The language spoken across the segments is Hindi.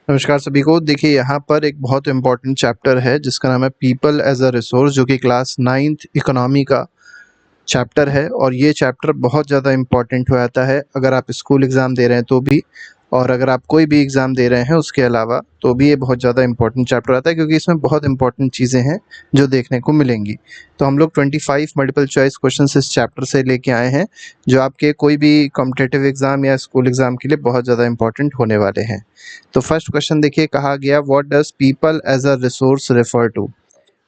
नमस्कार सभी को। देखिए यहाँ पर एक बहुत इम्पोर्टेंट चैप्टर है जिसका नाम है पीपल एज अ रिसोर्स, जो कि क्लास 9th इकोनॉमी का चैप्टर है। और ये चैप्टर बहुत ज़्यादा इम्पोर्टेंट हो जाता है अगर आप स्कूल एग्ज़ाम दे रहे हैं तो भी, और अगर आप कोई भी एग्ज़ाम दे रहे हैं उसके अलावा तो भी ये बहुत ज़्यादा इम्पोर्टेंट चैप्टर आता है, क्योंकि इसमें बहुत इम्पोर्टेंट चीज़ें हैं जो देखने को मिलेंगी। तो हम लोग 25 मल्टीपल चॉइस क्वेश्चन इस चैप्टर से लेके आए हैं, जो आपके कोई भी कॉम्पिटिटिव एग्ज़ाम या स्कूल एग्ज़ाम के लिए बहुत ज़्यादा इम्पोर्टेंट होने वाले हैं। तो फर्स्ट क्वेश्चन देखिए, कहा गया what does people as a resource refer to.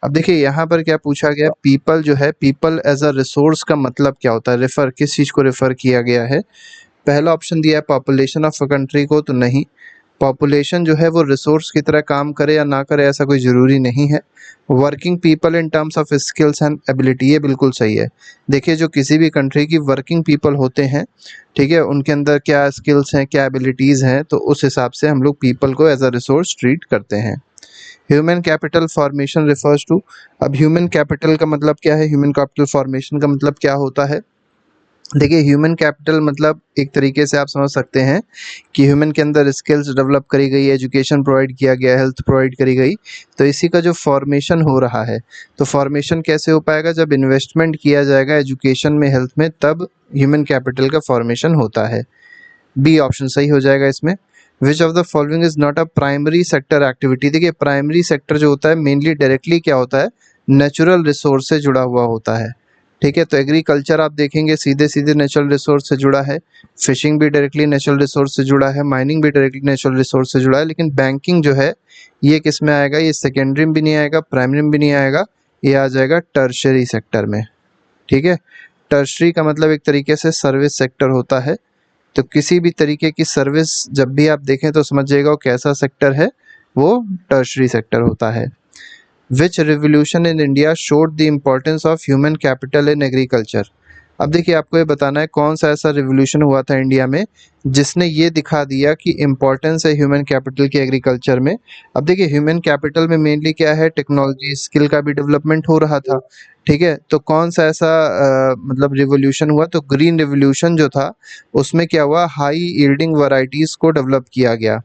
अब देखिए यहाँ पर क्या पूछा गया, पीपल जो है, पीपल एज अ रिसोर्स का मतलब क्या होता है, रेफर किस चीज़ को रेफर किया गया है। पहला ऑप्शन दिया है पॉपुलेशन ऑफ अ कंट्री को, तो नहीं, पॉपुलेशन जो है वो रिसोर्स की तरह काम करे या ना करे ऐसा कोई ज़रूरी नहीं है। Working people in terms of skills and ability, ये बिल्कुल सही है। देखिए जो किसी भी कंट्री की वर्किंग पीपल होते हैं, ठीक है, उनके अंदर क्या स्किल्स हैं, क्या एबिलिटीज़ हैं, तो उस हिसाब से हम लोग पीपल को एज अ रिसोर्स ट्रीट करते हैं। Human capital formation refers to. अब ह्यूमन कैपिटल का मतलब क्या है, ह्यूमन कैपिटल फॉर्मेशन का मतलब क्या होता है। देखिए ह्यूमन कैपिटल मतलब एक तरीके से आप समझ सकते हैं कि ह्यूमन के अंदर स्किल्स डेवलप करी गई, एजुकेशन प्रोवाइड किया गया, हेल्थ प्रोवाइड करी गई, तो इसी का जो फॉर्मेशन हो रहा है। तो फॉर्मेशन कैसे हो पाएगा, जब इन्वेस्टमेंट किया जाएगा एजुकेशन में, हेल्थ में, तब ह्यूमन कैपिटल का फॉर्मेशन होता है। बी ऑप्शन सही हो जाएगा इसमें। विच of the following is not a primary sector activity. देखिए प्राइमरी सेक्टर जो होता है मेनली डायरेक्टली क्या होता है, नेचुरल रिसोर्स से जुड़ा हुआ होता है। ठीक है, तो एग्रीकल्चर आप देखेंगे सीधे सीधे नेचुरल रिसोर्स से जुड़ा है, फिशिंग भी डायरेक्टली नेचुरल रिसोर्स से जुड़ा है, माइनिंग भी डायरेक्टली नेचुरल रिसोर्स से जुड़ा है। लेकिन बैंकिंग जो है ये किस में आएगा, ये सेकेंडरी में भी नहीं आएगा, प्राइमरी में भी नहीं आएगा, ये आ जाएगा टर्शरी सेक्टर में। ठीक है, टर्शरी का मतलब एक तरीके से सर्विस सेक्टर होता है। तो किसी भी तरीके की सर्विस जब भी आप देखें तो समझिएगा वो कैसा सेक्टर है, वो टर्शरी सेक्टर होता है। Which revolution in India showed the importance of human capital in agriculture. अब देखिए आपको ये बताना है कौन सा ऐसा रिवोल्यूशन हुआ था इंडिया में जिसने ये दिखा दिया कि इम्पोर्टेंस है ह्यूमन कैपिटल की एग्रीकल्चर में। अब देखिए ह्यूमन कैपिटल में मेनली क्या है, टेक्नोलॉजी स्किल का भी डेवलपमेंट हो रहा था। ठीक है, तो कौन सा ऐसा मतलब रिवोल्यूशन हुआ, तो ग्रीन रिवोल्यूशन जो था उसमें क्या हुआ, हाई यील्डिंग वैरायटीज़ को डेवलप किया गया।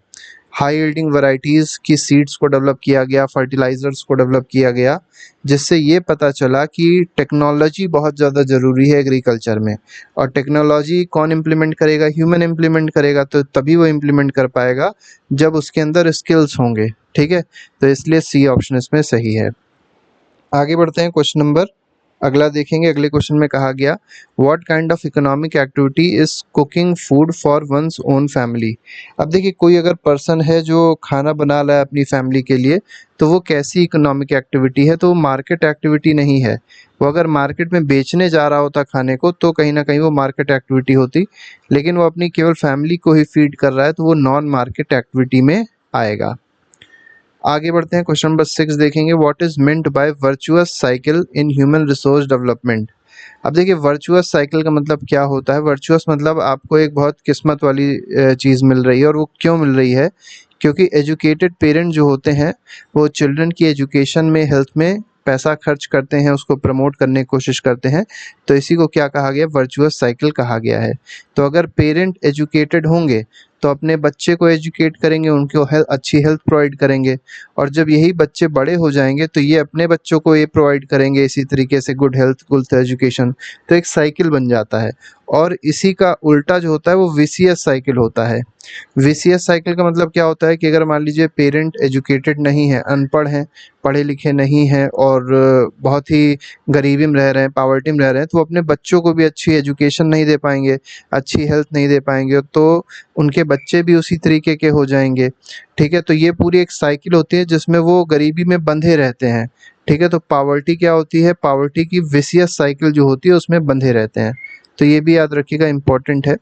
हाई यील्डिंग वैरायटीज़ की सीड्स को डेवलप किया गया, फर्टिलाइज़र्स को डेवलप किया गया, जिससे ये पता चला कि टेक्नोलॉजी बहुत ज़्यादा ज़रूरी है एग्रीकल्चर में। और टेक्नोलॉजी कौन इम्प्लीमेंट करेगा, ह्यूमन इम्प्लीमेंट करेगा, तो तभी वो इम्प्लीमेंट कर पाएगा जब उसके अंदर स्किल्स होंगे। ठीक है, तो इसलिए सी ऑप्शन इसमें सही है। आगे बढ़ते हैं, क्वेश्चन नंबर अगला देखेंगे। अगले क्वेश्चन में कहा गया what kind of economic activity is cooking food for one's own family. अब देखिए कोई अगर पर्सन है जो खाना बना रहा है अपनी फैमिली के लिए, तो वो कैसी इकोनॉमिक एक्टिविटी है, तो वो मार्केट एक्टिविटी नहीं है। वो अगर मार्केट में बेचने जा रहा होता खाने को तो कहीं ना कहीं वो मार्केट एक्टिविटी होती, लेकिन वो अपनी केवल फैमिली को ही फीड कर रहा है तो वो नॉन मार्केट एक्टिविटी में आएगा। आगे बढ़ते हैं, क्वेश्चन नंबर 6 देखेंगे what is meant by virtuous cycle in human resource development. अब देखिए वर्चुअस साइकिल का मतलब क्या होता है। वर्चुअस मतलब आपको एक बहुत किस्मत वाली चीज़ मिल रही है, और वो क्यों मिल रही है, क्योंकि एजुकेटेड पेरेंट जो होते हैं वो चिल्ड्रन की एजुकेशन में, हेल्थ में पैसा खर्च करते हैं, उसको प्रमोट करने की कोशिश करते हैं। तो इसी को क्या कहा गया, वर्चुअस साइकिल कहा गया है। तो अगर पेरेंट एजुकेटेड होंगे तो अपने बच्चे को एजुकेट करेंगे, उनको अच्छी हेल्थ प्रोवाइड करेंगे, और जब यही बच्चे बड़े हो जाएंगे तो ये अपने बच्चों को ये प्रोवाइड करेंगे इसी तरीके से, गुड हेल्थ गुड एजुकेशन। तो एक साइकिल बन जाता है। और इसी का उल्टा जो होता है वो वीसीएस साइकिल होता है। वीसीएस साइकिल का मतलब क्या होता है कि अगर मान लीजिए पेरेंट एजुकेटेड नहीं है, अनपढ़ हैं, पढ़े लिखे नहीं हैं, और बहुत ही गरीबी में रह रहे हैं, पावर्टी में रह रहे हैं, तो वो अपने बच्चों को भी अच्छी एजुकेशन नहीं दे पाएंगे, अच्छी हेल्थ नहीं दे पाएंगे, तो उनके बच्चे भी उसी तरीके के हो जाएंगे। ठीक है, तो ये पूरी एक साइकिल होती है जिसमें वो गरीबी में बंधे रहते हैं। ठीक है, तो पावर्टी क्या होती है, पावर्टी की विसियस साइकिल जो होती है उसमें बंधे रहते हैं। तो ये भी याद रखिएगा, इंपॉर्टेंट है।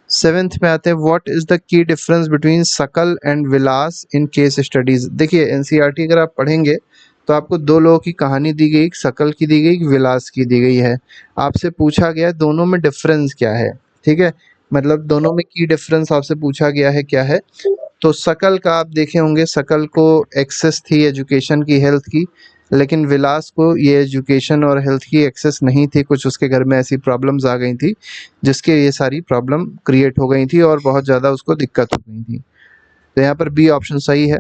7th में आते हैं what is the key difference between Sakal and Vilas in case studies. देखिए एनसीईआरटी अगर आप पढ़ेंगे तो आपको दो लोगों की कहानी दी गई, एक सकल की दी गई, एक विलास की दी गई है। आपसे पूछा गया है दोनों में डिफरेंस क्या है। ठीक है, मतलब दोनों में की डिफरेंस आपसे पूछा गया है क्या है। तो सकल का आप देखे होंगे, सकल को एक्सेस थी एजुकेशन की, हेल्थ की, लेकिन विलास को ये एजुकेशन और हेल्थ की एक्सेस नहीं थी। कुछ उसके घर में ऐसी प्रॉब्लम्स आ गई थी जिसके ये सारी प्रॉब्लम क्रिएट हो गई थी और बहुत ज़्यादा उसको दिक्कत हो गई थी। तो यहाँ पर बी ऑप्शन सही है।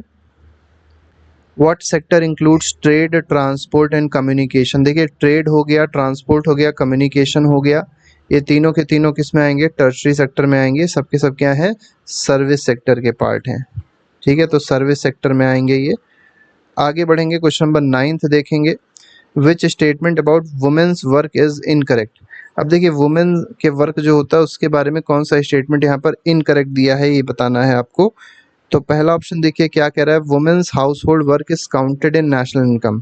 What sector includes trade, transport and communication. देखिए ट्रेड हो गया, ट्रांसपोर्ट हो गया, कम्युनिकेशन हो गया, ये तीनों के तीनों किस में आएंगे? टर्शरी सेक्टर में आएंगे। सबके सब क्या है? सर्विस सेक्टर के पार्ट हैं। ठीक है, तो सर्विस सेक्टर में आएंगे ये। आगे बढ़ेंगे, क्वेश्चन नंबर 9 देखेंगे। Which statement about women's work is incorrect. अब देखिए वुमेन के वर्क जो होता है उसके बारे में कौन सा स्टेटमेंट यहाँ पर इनकरेक्ट दिया है, ये बताना है आपको। तो पहला ऑप्शन देखिए क्या कह रहा है, women's household work is counted in national income.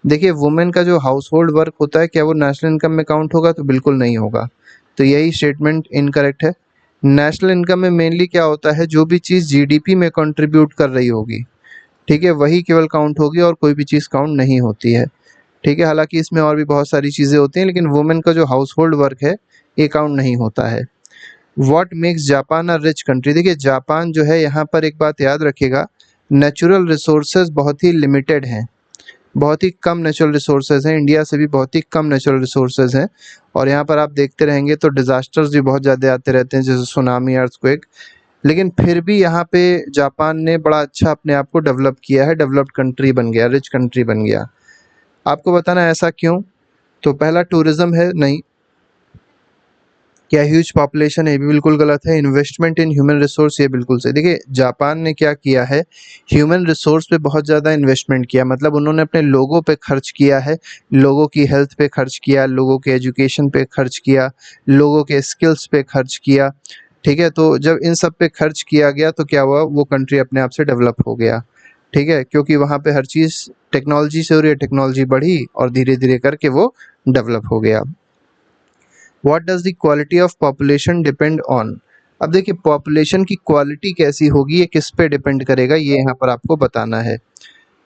देखिए वुमेन का जो हाउस होल्ड वर्क होता है क्या वो नेशनल इनकम में काउंट होगा? तो बिल्कुल नहीं होगा, तो यही स्टेटमेंट इनकरेक्ट है। नेशनल इनकम में मेनली क्या होता है, जो भी चीज़ जीडीपी में कंट्रीब्यूट कर रही होगी, ठीक है, वही केवल काउंट होगी और कोई भी चीज़ काउंट नहीं होती है। ठीक है, हालांकि इसमें और भी बहुत सारी चीज़ें होती हैं, लेकिन वुमेन का जो हाउस होल्ड वर्क है ये काउंट नहीं होता है। What makes Japan a rich country. देखिए जापान जो है, यहाँ पर एक बात याद रखिएगा, नेचुरल रिसोर्सेज बहुत ही लिमिटेड हैं, बहुत ही कम नेचुरल रिसोर्सेज हैं, इंडिया से भी बहुत ही कम नेचुरल रिसोर्सेज हैं। और यहाँ पर आप देखते रहेंगे तो डिजास्टर्स भी बहुत ज़्यादा आते रहते हैं, जैसे सुनामी, अर्थक्वेक। लेकिन फिर भी यहाँ पे जापान ने बड़ा अच्छा अपने आप को डेवलप किया है, डेवलप्ड कंट्री बन गया, रिच कंट्री बन गया। आपको बताना है ऐसा क्यों। तो पहला टूरिज्म है, नहीं। क्या ह्यूज पॉपुलेशन है, ये भी बिल्कुल गलत है। इन्वेस्टमेंट इन ह्यूमन रिसोर्स, ये बिल्कुल सही। देखिए जापान ने क्या किया है, ह्यूमन रिसोर्स पे बहुत ज़्यादा इन्वेस्टमेंट किया, मतलब उन्होंने अपने लोगों पे खर्च किया है, लोगों की हेल्थ पे खर्च किया, लोगों के एजुकेशन पे खर्च किया, लोगों के स्किल्स पे खर्च किया। ठीक है, तो जब इन सब पे खर्च किया गया तो क्या हुआ, वो कंट्री अपने आप से डेवलप हो गया। ठीक है, क्योंकि वहाँ पे हर चीज़ टेक्नोलॉजी से हो रही है, टेक्नोलॉजी बढ़ी और धीरे धीरे करके वो डेवलप हो गया। What does the quality of population depend on. अब देखिए पॉपुलेशन की क्वालिटी कैसी होगी ये किस पे डिपेंड करेगा, ये यहाँ पर आपको बताना है।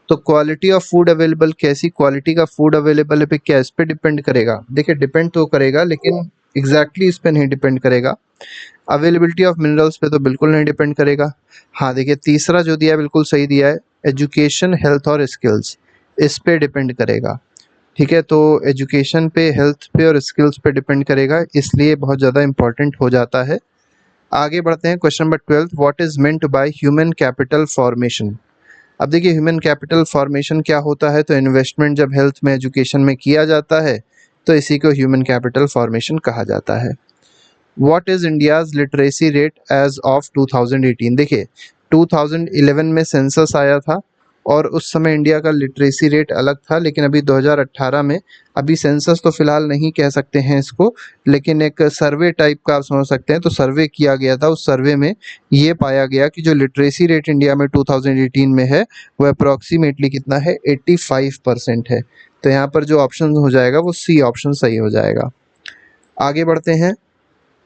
तो क्वालिटी ऑफ फूड अवेलेबल, कैसी क्वालिटी का फूड अवेलेबल है पे क्या इस पे डिपेंड करेगा? देखिए डिपेंड तो करेगा, लेकिन एग्जैक्टली इस पे नहीं डिपेंड करेगा। अवेलेबिलिटी ऑफ मिनरल्स पे तो बिल्कुल नहीं डिपेंड करेगा। हाँ देखिए तीसरा जो दिया है बिल्कुल सही दिया है, एजुकेशन, हेल्थ और स्किल्स, इस पे डिपेंड करेगा। ठीक है, तो एजुकेशन पे, हेल्थ पे और स्किल्स पे डिपेंड करेगा, इसलिए बहुत ज़्यादा इंपॉर्टेंट हो जाता है। आगे बढ़ते हैं, question number 12, what is meant by human capital formation. अब देखिए ह्यूमन कैपिटल फॉर्मेशन क्या होता है, तो इन्वेस्टमेंट जब हेल्थ में, एजुकेशन में किया जाता है तो इसी को ह्यूमन कैपिटल फॉर्मेशन कहा जाता है। What is India's literacy rate as of 2018। देखिए 2011 में सेंसस आया था और उस समय इंडिया का लिटरेसी रेट अलग था, लेकिन अभी 2018 में, अभी सेंसस तो फिलहाल नहीं कह सकते हैं इसको, लेकिन एक सर्वे टाइप का आप समझ सकते हैं, तो सर्वे किया गया था। उस सर्वे में ये पाया गया कि जो लिटरेसी रेट इंडिया में 2018 में है वो अप्रॉक्सीमेटली कितना है, 85% है। तो यहाँ पर जो ऑप्शन हो जाएगा वो सी ऑप्शन सही हो जाएगा। आगे बढ़ते हैं,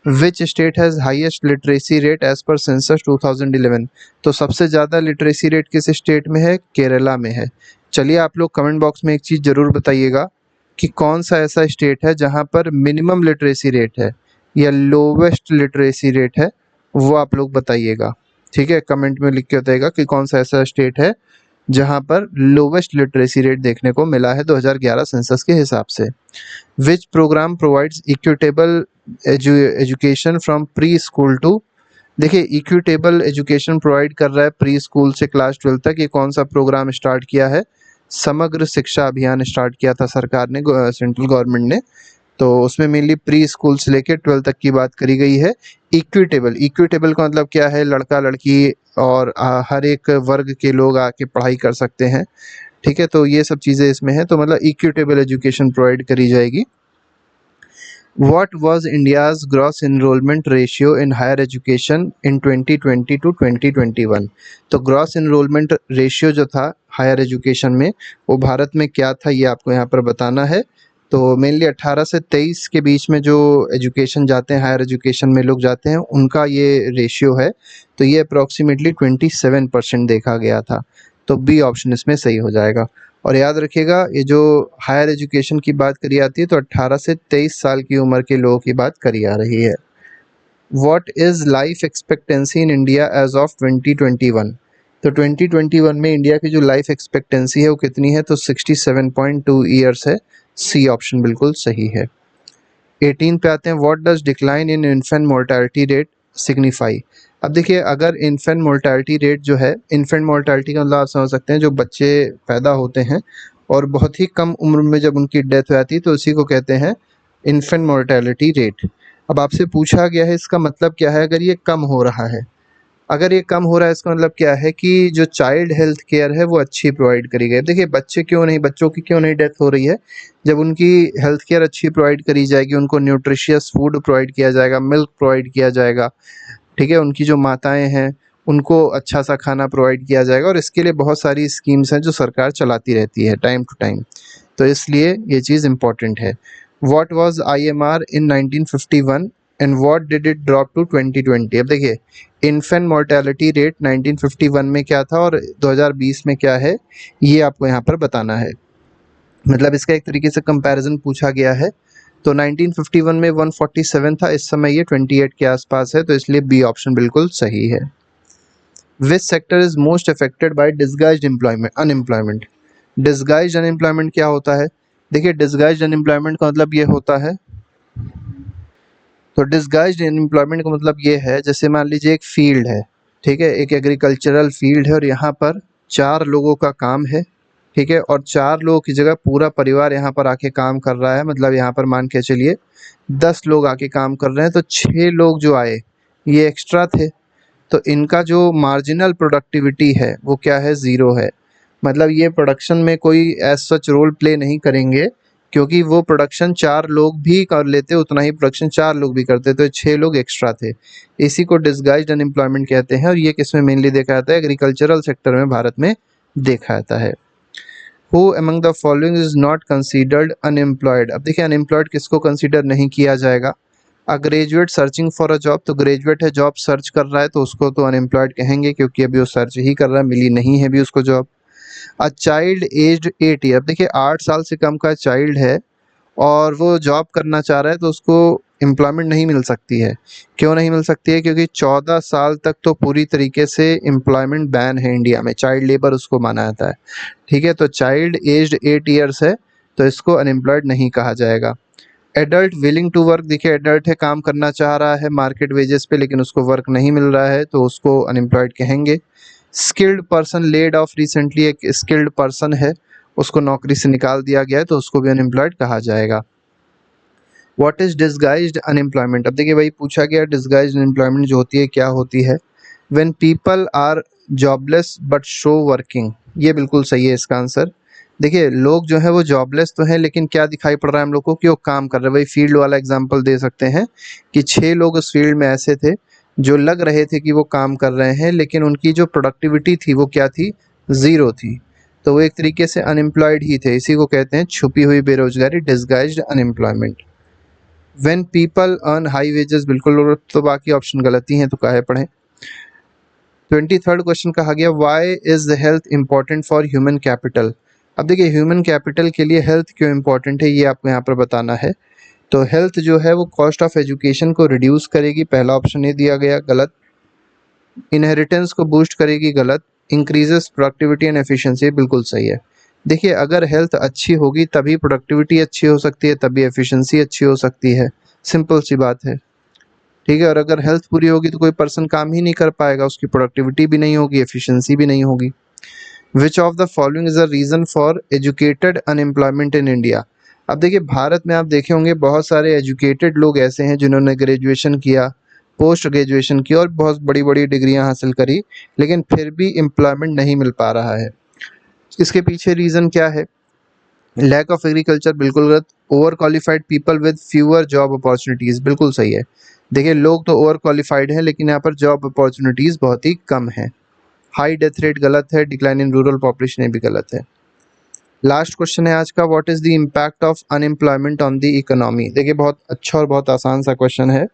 which state has highest literacy rate as per census 2011। तो सबसे ज़्यादा लिटरेसी रेट किस स्टेट में है? केरला में है। चलिए आप लोग कमेंट बॉक्स में एक चीज़ ज़रूर बताइएगा कि कौन सा ऐसा स्टेट है जहाँ पर मिनिमम लिटरेसी रेट है या लोवेस्ट लिटरेसी रेट है, वो आप लोग बताइएगा। ठीक है, कमेंट में लिख के बताइएगा कि कौन सा ऐसा स्टेट है जहाँ पर लोवेस्ट लिटरेसी रेट देखने को मिला है 2011 सेंसस के हिसाब से। Which program provides equitable education from preschool to. देखिए इक्विटेबल एजुकेशन प्रोवाइड कर रहा है प्री स्कूल से क्लास 12 तक, ये कौन सा प्रोग्राम स्टार्ट किया है? समग्र शिक्षा अभियान स्टार्ट किया था सरकार ने, सेंट्रल गवर्नमेंट ने। तो उसमें मेनली प्री स्कूल से लेकर 12 तक की बात करी गई है। इक्विटेबल, इक्विटेबल का मतलब क्या है, लड़का लड़की और हर एक वर्ग के लोग आके पढ़ाई कर सकते हैं। ठीक है, तो ये सब चीज़ें इसमें हैं, तो मतलब इक्विटेबल एजुकेशन प्रोवाइड करी जाएगी। What was India's gross enrollment ratio in higher education in 2020 to 2021? तो ग्रॉस इनरोलमेंट रेशियो जो था हायर एजुकेशन में वो भारत में क्या था, ये आपको यहाँ पर बताना है। तो मेनली 18 से 23 के बीच में जो एजुकेशन जाते हैं, हायर एजुकेशन में लोग जाते हैं, उनका ये रेशियो है। तो ये अप्रॉक्सीमेटली 27% देखा गया था। तो बी ऑप्शन इसमें सही हो जाएगा। और याद रखिएगा ये जो हायर एजुकेशन की बात करी आती है तो 18 से 23 साल की उम्र के लोगों की बात करी आ रही है। What is life expectancy in India as of 2021। तो 2021 में इंडिया की जो लाइफ एक्सपेक्टेंसी है वो कितनी है, तो 67.2 ईयर्स है। सी ऑप्शन बिल्कुल सही है। 18 पे आते हैं, what does decline in infant mortality rate. Signify. अब देखिए अगर इन्फेंट मोर्टेलिटी रेट जो है, इन्फेंट मोर्टेलिटी का मतलब आप समझ सकते हैं जो बच्चे पैदा होते हैं और बहुत ही कम उम्र में जब उनकी डेथ हो जाती है तो उसी को कहते हैं इन्फेंट मोर्टेलिटी रेट। अब आपसे पूछा गया है इसका मतलब क्या है, अगर ये कम हो रहा है, अगर ये कम हो रहा है इसका मतलब क्या है कि जो चाइल्ड हेल्थ केयर है वो अच्छी प्रोवाइड करी गई। देखिए बच्चे क्यों नहीं, बच्चों की क्यों नहीं डेथ हो रही है, जब उनकी हेल्थ केयर अच्छी प्रोवाइड करी जाएगी, उनको न्यूट्रिशियस फूड प्रोवाइड किया जाएगा, मिल्क प्रोवाइड किया जाएगा, ठीक है, उनकी जो माताएं हैं उनको अच्छा सा खाना प्रोवाइड किया जाएगा, और इसके लिए बहुत सारी स्कीम्स हैं जो सरकार चलाती रहती है टाइम टू टाइम, तो इसलिए ये चीज़ इम्पोर्टेंट है। What was IMR in 1951 and what did it drop to 2020। अब देखिए इन्फेंट मोर्टेलिटी रेट 1951 में क्या था और 2020 में क्या है, ये आपको यहाँ पर बताना है। मतलब इसका एक तरीके से कंपैरिजन पूछा गया है। तो 1951 में 147 था, इस समय ये 28 के आसपास है, तो इसलिए बी ऑप्शन बिल्कुल सही है। Which sector is most affected by disguised unemployment. Disguised unemployment क्या होता है, देखिए डिसगाइज्ड अनएम्प्लॉयमेंट का मतलब ये होता है, तो डिसगाइज्ड अनएम्प्लॉयमेंट का मतलब ये है, जैसे मान लीजिए एक फील्ड है, ठीक है, एक एग्रीकल्चरल फील्ड है और यहाँ पर 4 लोगों का काम है, ठीक है, और 4 लोगों की जगह पूरा परिवार यहाँ पर आके काम कर रहा है, मतलब यहाँ पर मान के चलिए 10 लोग आके काम कर रहे हैं, तो 6 लोग जो आए ये एक्स्ट्रा थे, तो इनका जो मार्जिनल प्रोडक्टिविटी है वो क्या है, ज़ीरो है। मतलब ये प्रोडक्शन में कोई एज सच रोल प्ले नहीं करेंगे, क्योंकि वो प्रोडक्शन 4 लोग भी कर लेते, उतना ही प्रोडक्शन 4 लोग भी करते, तो 6 लोग एक्स्ट्रा थे। इसी को डिसगाइज्ड अनएम्प्लॉयमेंट कहते हैं, और ये किस में मेनली देखा जाता है, एग्रीकल्चरल सेक्टर में भारत में देखा जाता है। Who among the following is not considered unemployed. अब देखिए अनएम्प्लॉयड किसको कंसीडर नहीं किया जाएगा, a graduate searching for a job, तो ग्रेजुएट है जॉब सर्च कर रहा है तो उसको तो अनएम्प्लॉयड कहेंगे, क्योंकि अभी वो सर्च ही कर रहा है, मिली नहीं है अभी उसको job. A child aged 8 year, देखिए 8 साल से कम का चाइल्ड है और वो जॉब करना चाह रहा है तो उसको एम्प्लॉयमेंट नहीं मिल सकती है। क्यों नहीं मिल सकती है, क्योंकि 14 साल तक तो पूरी तरीके से एम्प्लॉयमेंट बैन है इंडिया में, चाइल्ड लेबर उसको माना जाता है, ठीक है, तो चाइल्ड एज्ड 8 ईयर्स है तो इसको अनएम्प्लॉयड नहीं कहा जाएगा। एडल्ट विलिंग टू वर्क, देखिए एडल्ट है, काम करना चाह रहा है मार्केट वेजेस पे, लेकिन उसको वर्क नहीं मिल रहा है तो उसको अनएम्प्लॉयड कहेंगे। Skilled person laid off recently, एक स्किल्ड पर्सन है उसको नौकरी से निकाल दिया गया है तो उसको भी अनएम्प्लॉयड कहा जाएगा। व्हाट इज डिसगाइज्ड अनएम्प्लॉयमेंट, अब देखिए वही पूछा गया, डिसगाइज्ड अनएम्प्लॉयमेंट जो होती है क्या होती है, when people are jobless but show working, ये बिल्कुल सही है इसका आंसर। देखिए लोग जो है वो जॉबलेस तो हैं, लेकिन क्या दिखाई पड़ रहा है हम लोग को कि वो काम कर रहे हैं। वही फील्ड वाला एग्जांपल दे सकते हैं कि 6 लोग उस फील्ड में ऐसे थे जो लग रहे थे कि वो काम कर रहे हैं, लेकिन उनकी जो प्रोडक्टिविटी थी वो क्या थी, ज़ीरो थी, तो वो एक तरीके से अनएम्प्लॉयड ही थे। इसी को कहते हैं छुपी हुई बेरोजगारी, disguised unemployment. When people earn high wages, बिल्कुल, तो बाकी ऑप्शन गलत ही हैं तो काहे पढ़ें। 23rd क्वेश्चन कहा गया, why is the health important for human capital. अब देखिए ह्यूमन कैपिटल के लिए हेल्थ क्यों इंपॉर्टेंट है ये आपको यहाँ पर बताना है। तो हेल्थ जो है वो कॉस्ट ऑफ एजुकेशन को रिड्यूस करेगी, पहला ऑप्शन ये दिया गया, गलत। इनहेरिटेंस को बूस्ट करेगी, गलत। इंक्रीजेस प्रोडक्टिविटी एंड एफिशिएंसी, बिल्कुल सही है। देखिए अगर हेल्थ अच्छी होगी तभी प्रोडक्टिविटी अच्छी हो सकती है, तभी एफिशिएंसी अच्छी हो सकती है, सिंपल सी बात है, ठीक है, और अगर हेल्थ पूरी होगी तो कोई पर्सन काम ही नहीं कर पाएगा, उसकी प्रोडक्टिविटी भी नहीं होगी, एफिशिएंसी भी नहीं होगी। Which of the following is a reason for educated unemployment in India. अब देखिए भारत में आप देखे होंगे बहुत सारे एजुकेटेड लोग ऐसे हैं जिन्होंने ग्रेजुएशन किया, पोस्ट ग्रेजुएशन किया और बहुत बड़ी बड़ी डिग्रियां हासिल करी, लेकिन फिर भी एम्प्लॉयमेंट नहीं मिल पा रहा है। इसके पीछे रीज़न क्या है, लैक ऑफ एग्रीकल्चर, बिल्कुल गलत। Over qualified people with fewer job opportunities, बिल्कुल सही है। देखिए लोग तो ओवर क्वालिफाइड हैं लेकिन यहाँ पर जॉब अपॉर्चुनिटीज़ बहुत ही कम है। हाई डेथ रेट गलत है, डिक्लाइन इन रूरल पॉपुलेशन ये भी गलत है। लास्ट क्वेश्चन है आज का, what is the impact of unemployment on the economy. देखिए बहुत अच्छा और बहुत आसान सा क्वेश्चन है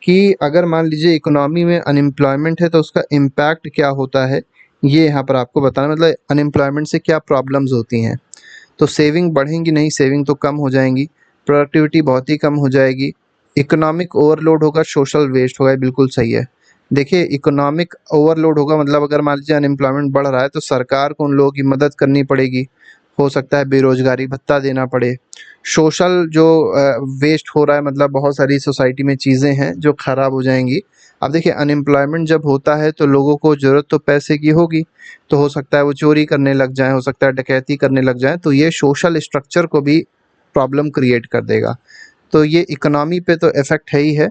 कि अगर मान लीजिए इकोनॉमी में अनएम्प्लॉयमेंट है तो उसका इम्पैक्ट क्या होता है, ये यहाँ पर आपको बताना, मतलब अनएम्प्लॉयमेंट से क्या प्रॉब्लम्स होती हैं। तो सेविंग बढ़ेंगी नहीं, सेविंग तो कम हो जाएंगी, प्रोडक्टिविटी बहुत ही कम हो जाएगी, इकोनॉमिक ओवरलोड होगा, सोशल वेस्ट होगा, ये बिल्कुल सही है। देखिए इकोनॉमिक ओवरलोड होगा मतलब अगर मान लीजिए अनएम्प्लॉयमेंट बढ़ रहा है तो सरकार को उन लोगों की मदद करनी पड़ेगी, हो सकता है बेरोजगारी भत्ता देना पड़े। सोशल जो वेस्ट हो रहा है, मतलब बहुत सारी सोसाइटी में चीज़ें हैं जो खराब हो जाएंगी, अब देखिए अनएम्प्लॉयमेंट जब होता है तो लोगों को ज़रूरत तो पैसे की होगी, तो हो सकता है वो चोरी करने लग जाएँ, हो सकता है डकैती करने लग जाएँ, तो ये सोशल स्ट्रक्चर को भी प्रॉब्लम क्रिएट कर देगा। तो ये इकोनॉमी पे तो इफ़ेक्ट है ही है।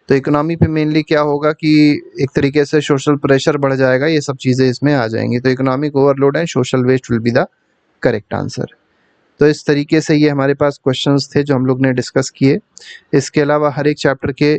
तो इकोनॉमी पे मेनली क्या होगा कि एक तरीके से सोशल प्रेशर बढ़ जाएगा, ये सब चीज़ें इसमें आ जाएँगी। तो economic overload and social waste will be the correct answer. तो इस तरीके से ये हमारे पास क्वेश्चंस थे जो हम लोग ने डिस्कस किए। इसके अलावा हर एक चैप्टर के